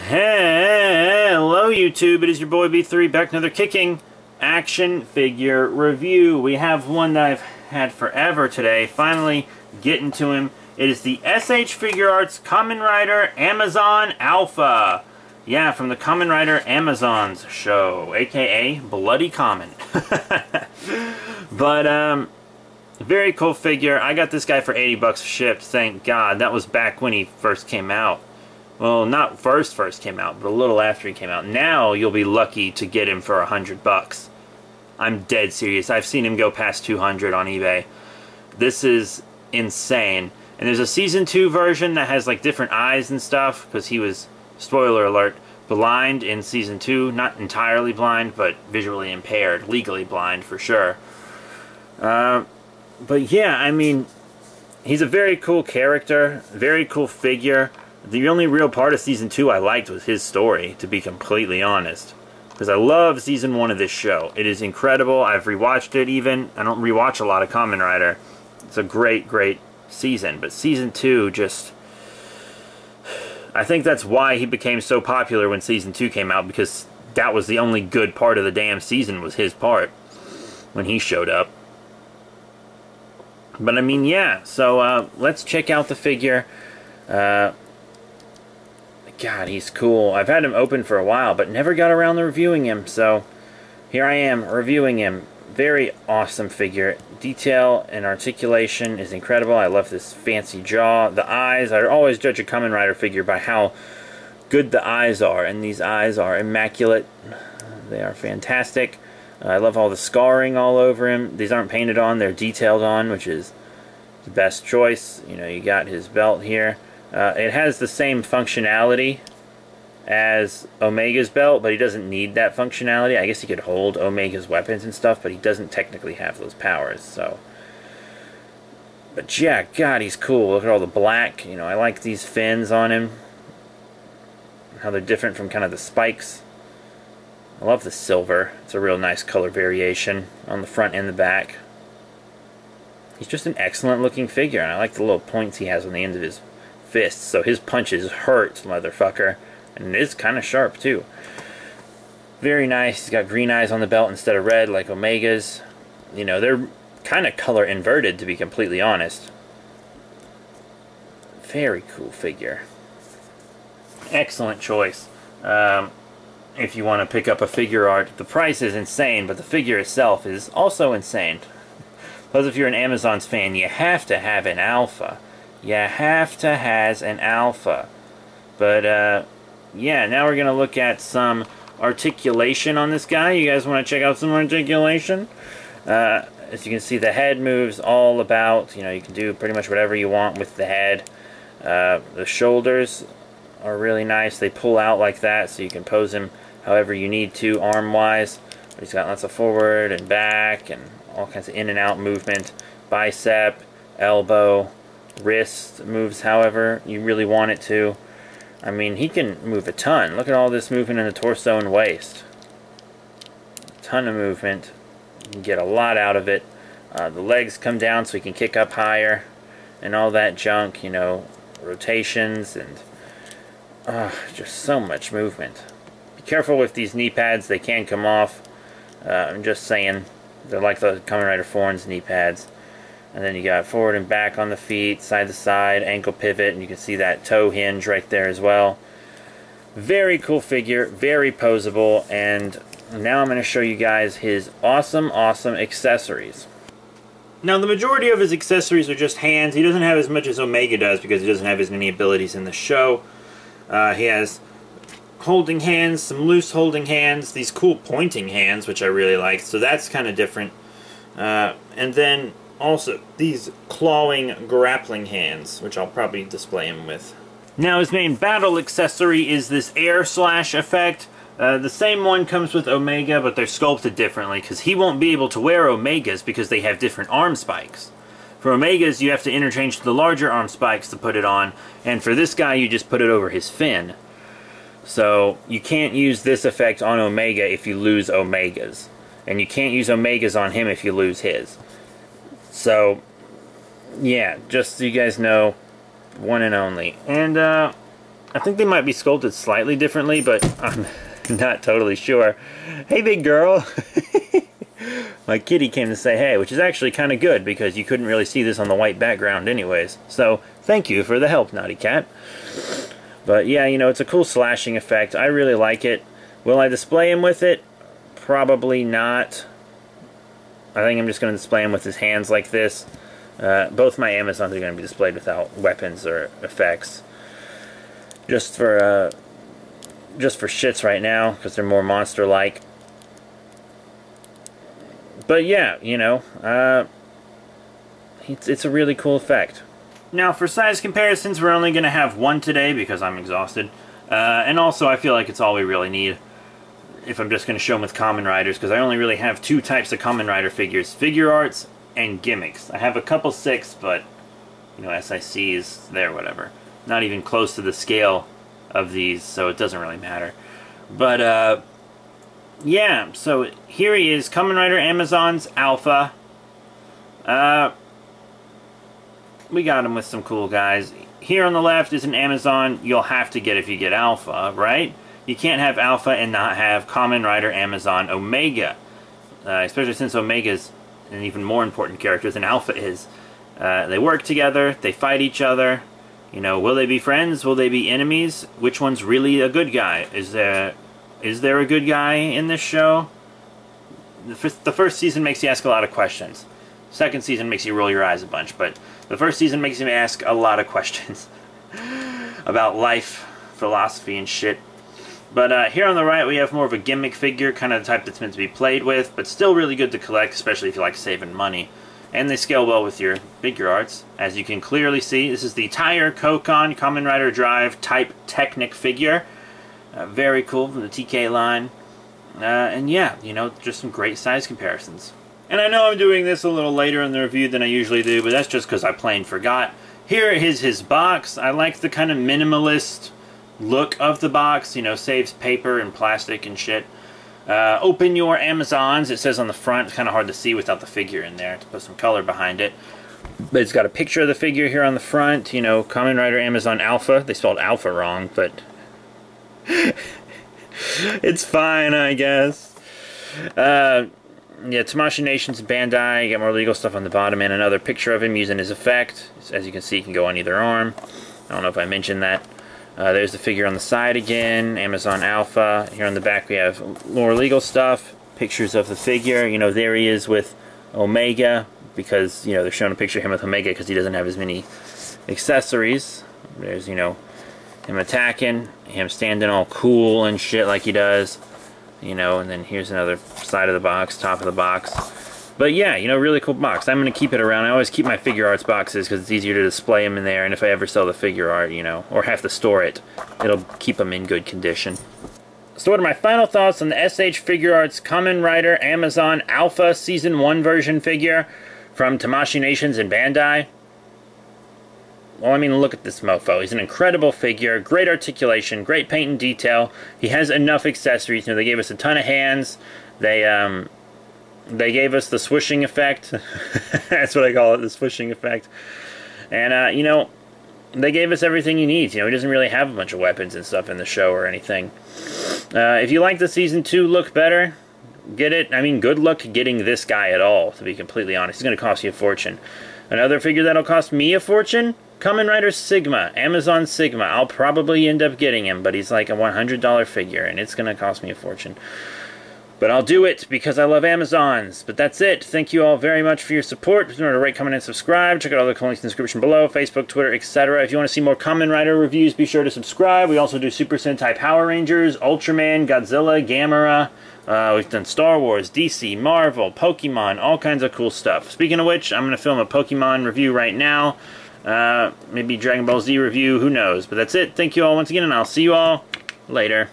Hello YouTube, it is your boy B3 back with another kicking action figure review. We have one that I've had forever today, finally getting to him. It is the SH Figuarts Kamen Rider Amazon Alpha. Yeah, from the Kamen Rider Amazons show, aka Bloody Kamen. But very cool figure. I got this guy for 80 bucks shipped, thank God. That was back when he first came out. Well, not first came out, but a little after he came out. Now you'll be lucky to get him for 100 bucks. I'm dead serious. I've seen him go past 200 on eBay. This is insane. And there's a Season 2 version that has like different eyes and stuff, because he was, spoiler alert, blind in Season 2. Not entirely blind, but visually impaired. Legally blind, for sure. But yeah, I mean, he's a very cool character. Very cool figure. The only real part of Season 2 I liked was his story, to be completely honest. Because I love Season 1 of this show. It is incredible. I've rewatched it even. I don't rewatch a lot of Kamen Rider. It's a great, great season. But Season 2 just... I think that's why he became so popular when Season 2 came out, because that was the only good part of the damn season, was his part when he showed up. But I mean, yeah. So let's check out the figure. God, he's cool. I've had him open for a while, but never got around to reviewing him, so here I am, reviewing him. Very awesome figure. Detail and articulation is incredible. I love this fancy jaw. The eyes, I always judge a Kamen Rider figure by how good the eyes are, and these eyes are immaculate. They are fantastic. I love all the scarring all over him. These aren't painted on, they're detailed on, which is the best choice. You know, you got his belt here. It has the same functionality as Omega's belt, but he doesn't need that functionality. I guess he could hold Omega's weapons and stuff, but he doesn't technically have those powers, so... But yeah, God, he's cool. Look at all the black. You know, I like these fins on him. How they're different from kind of the spikes. I love the silver. It's a real nice color variation on the front and the back. He's just an excellent looking figure, and I like the little points he has on the end of his fists, so his punches hurt, motherfucker. And it is kind of sharp too. Very nice. He's got green eyes on the belt instead of red like Omega's. You know, they're kind of color inverted, to be completely honest. Very cool figure. Excellent choice. If you want to pick up a figure art, the price is insane, but the figure itself is also insane. Plus, if you're an Amazons fan, you have to have an alpha. You have to have an alpha. But, yeah, now we're going to look at some articulation on this guy. You guys want to check out some articulation? As you can see, the head moves all about. You know, you can do pretty much whatever you want with the head. The shoulders are really nice. They pull out like that, so you can pose him however you need to, arm-wise. He's got lots of forward and back and all kinds of in and out movement. Bicep, elbow, wrist moves however you really want it to. I mean, he can move a ton. Look at all this movement in the torso and waist. A ton of movement. You can get a lot out of it. The legs come down so he can kick up higher and all that junk, you know, rotations and just so much movement. Be careful with these knee pads, they can come off. I'm just saying, they're like the Kamen Rider Foreign's knee pads. And then you got forward and back on the feet, side to side, ankle pivot, and you can see that toe hinge right there as well. Very cool figure, very poseable, and now I'm going to show you guys his awesome, awesome accessories. Now, the majority of his accessories are just hands. He doesn't have as much as Omega does because he doesn't have as many abilities in the show. He has holding hands, some loose holding hands, these cool pointing hands, which I really like, so that's kind of different. And then also these clawing, grappling hands, which I'll probably display him with. Now, his main battle accessory is this air slash effect. The same one comes with Omega, but they're sculpted differently, because he won't be able to wear Omegas because they have different arm spikes. For Omegas, you have to interchange the larger arm spikes to put it on, and for this guy, you just put it over his fin. So, you can't use this effect on Omega if you lose Omegas. And you can't use Omegas on him if you lose his. So, yeah, just so you guys know, one and only. And I think they might be sculpted slightly differently, but I'm not totally sure. Hey, big girl! My kitty came to say hey, which is actually kind of good because you couldn't really see this on the white background anyways. So, thank you for the help, Naughty Cat. But yeah, you know, it's a cool slashing effect. I really like it. Will I display him with it? Probably not. I think I'm just going to display him with his hands like this. Both my Amazons are going to be displayed without weapons or effects. Just for shits right now, because they're more monster-like. But yeah, you know, it's a really cool effect. Now, for size comparisons, we're only going to have one today because I'm exhausted. And also, I feel like it's all we really need if I'm just going to show them with Kamen Riders, because I only really have two types of Kamen Rider figures, Figuarts and gimmicks. I have a couple 6, but, you know, SICs, they're whatever. Not even close to the scale of these, so it doesn't really matter. But, yeah, so here he is, Kamen Rider Amazons Alpha. We got him with some cool guys. Here on the left is an Amazon you'll have to get if you get Alpha, right? You can't have Alpha and not have Kamen Rider Amazon Omega. Especially since Omega is an even more important character than Alpha is. They work together, they fight each other. You know, will they be friends? Will they be enemies? Which one's really a good guy? Is there a good guy in this show? The first season makes you ask a lot of questions. Second season makes you roll your eyes a bunch, but the first season makes you ask a lot of questions about life, philosophy, and shit. But here on the right we have more of a gimmick figure, kind of the type that's meant to be played with, but still really good to collect, especially if you like saving money. And they scale well with your Figuarts. As you can clearly see, this is the Tire Kokon Kamen Rider Drive Type Technic figure. Very cool from the TK line. And yeah, you know, just some great size comparisons. And I know I'm doing this a little later in the review than I usually do, but that's just because I plain forgot. Here is his box. I like the kind of minimalist look of the box, you know, saves paper and plastic and shit. Open your Amazons, it says on the front. It's kind of hard to see without the figure in there, to put some color behind it. But it's got a picture of the figure here on the front, you know, Kamen Rider Amazon Alpha. They spelled Alpha wrong, but it's fine, I guess. Yeah, Tamashii Nations Bandai, you got more legal stuff on the bottom, and another picture of him using his effect. As you can see, he can go on either arm. I don't know if I mentioned that. There's the figure on the side again, Amazon Alpha. Here on the back we have more legal stuff, pictures of the figure. You know, there he is with Omega, because, you know, they're showing a picture of him with Omega because he doesn't have as many accessories. There's, you know, him attacking, him standing all cool and shit like he does. You know, and then here's another side of the box, top of the box. But yeah, you know, really cool box. I'm going to keep it around. I always keep my Figuarts boxes because it's easier to display them in there, and if I ever sell the figure art, you know, or have to store it, it'll keep them in good condition. So what are my final thoughts on the SH Figuarts Kamen Rider Amazon Alpha Season 1 version figure from Tamashii Nations and Bandai? Well, I mean, look at this mofo. He's an incredible figure, great articulation, great paint and detail. He has enough accessories. You know, they gave us a ton of hands. They gave us the swooshing effect. That's what I call it, the swooshing effect. And, you know, they gave us everything he needs. You know, he doesn't really have a bunch of weapons and stuff in the show or anything. If you like the Season 2 look better, get it. I mean, good luck getting this guy at all, to be completely honest. He's going to cost you a fortune. Another figure that'll cost me a fortune? Kamen Rider Sigma, Amazon Sigma. I'll probably end up getting him, but he's like a $100 figure, and it's going to cost me a fortune. But I'll do it because I love Amazons. But that's it. Thank you all very much for your support. Please remember to rate, comment, and subscribe. Check out all the links in the description below. Facebook, Twitter, etc. If you want to see more Kamen Rider reviews, be sure to subscribe. We also do Super Sentai Power Rangers, Ultraman, Godzilla, Gamera. We've done Star Wars, DC, Marvel, Pokemon, all kinds of cool stuff. Speaking of which, I'm going to film a Pokemon review right now. Maybe Dragon Ball Z review, who knows. But that's it. Thank you all once again, and I'll see you all later.